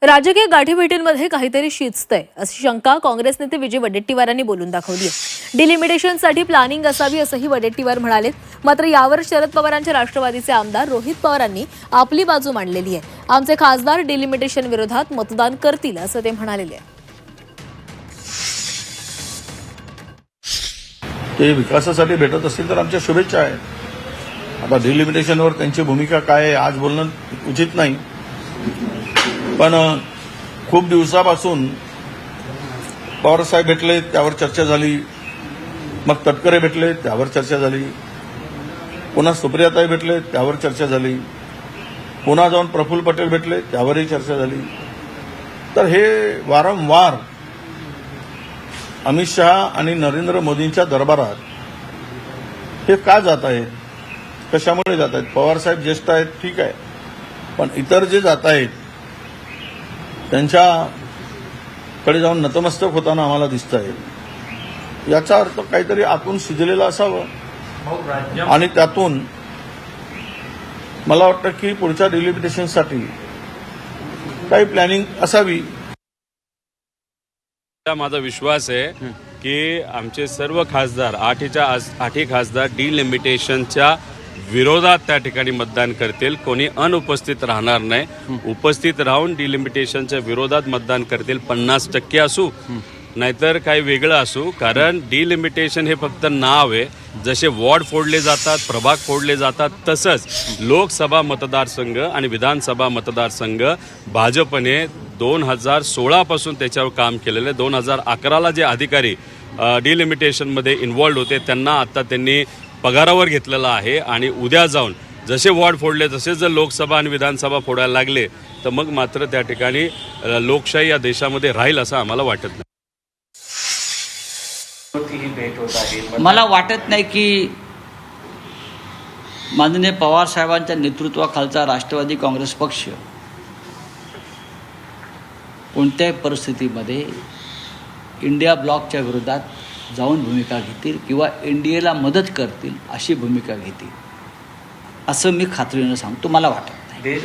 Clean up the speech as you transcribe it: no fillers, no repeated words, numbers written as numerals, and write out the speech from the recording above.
राजकीय गाठीभेटींमध्ये काहीतरी शिजतंय अशी शंका काँग्रेस नेते विजय वडेट्टीवारांनी बोलून दाखवली आहे। डिलिमिटेशनसाठी प्लॅनिंग असावी असंही वडेट्टीवार म्हणालेत। मात्र यावर शरद पवारांच्या राष्ट्रवादीचे आमदार रोहित पवारांनी आपली बाजू मांडलेली आहे। आमचे खासदार डिलिमिटेशन विरोधात मतदान करतील असं ते म्हणालेले आहे। ते विकासासाठी भेटत असतील तर आमच्या शुभेच्छा आहेत। आता डिलिमिटेशनवर त्यांची भूमिका काय आहे आज बोलणं उचित नाही, पण खूप दिवसापासून पवारसाहेब भेटले त्यावर चर्चा झाली, मग तटकरे भेटले त्यावर चर्चा झाली, पुन्हा सुप्रियाताई भेटले त्यावर चर्चा झाली, पुन्हा जाऊन प्रफुल्ल पटेल भेटले त्यावरही चर्चा झाली। तर हे वारंवार अमित शहा आणि नरेंद्र मोदींच्या दरबारात हे का जात आहेत, कशामुळे जात आहेत? पवारसाहेब ज्येष्ठ आहेत ठीक आहे, पण इतर जे जात आहेत त्यांच्याकडे जाऊन नतमस्तक होताना आम्हाला दिसत आहे। याचा अर्थ काहीतरी आतून शिजलेलं असावं आणि त्यातून मला वाटतं की पुढच्या डिलिमिटेशनसाठी काही प्लॅनिंग असावी। माझा विश्वास आहे की आमचे सर्व खासदार आठही खासदार डिलिमिटेशनच्या विरोधात त्या ठिकाणी मतदान करतील। कोणी अनुपस्थित राहणार नाही, उपस्थित राहून डिलिमिटेशनच्या विरोधात मतदान करतील। 50% असू नाहीतर काही वेगळं असू, कारण डिलिमिटेशन हे फक्त नाव आहे। जसे वॉर्ड फोडले जातात, प्रभाग फोडले जातात, तसंच लोकसभा मतदारसंघ आणि विधानसभा मतदारसंघ भाजपने 2016 पासून त्याच्यावर काम केलेलं आहे। 2011ला जे अधिकारी डिलिमिटेशनमध्ये इन्व्हॉल्ड होते त्यांना आता त्यांनी पगारावर घेतलेला आहे आणि उद्या जाऊन जसे वॉर्ड फोडले तसे जर लोकसभा आणि विधानसभा फोडायला लागले तर मग मात्र त्या ठिकाणी लोकशाही या देशामध्ये राहील असं आम्हाला वाटत नाही। मला वाटत नाही की माननीय पवार साहेबांच्या नेतृत्वाखालचा राष्ट्रवादी काँग्रेस पक्ष कोणत्याही परिस्थितीमध्ये इंडिया ब्लॉकच्या विरोधात जाऊन भूमिका घेतील किंवा एनडीएला मदत करतील अशी भूमिका घेतील असं मी खात्रीनं सांगतो। मला वाटत नाही।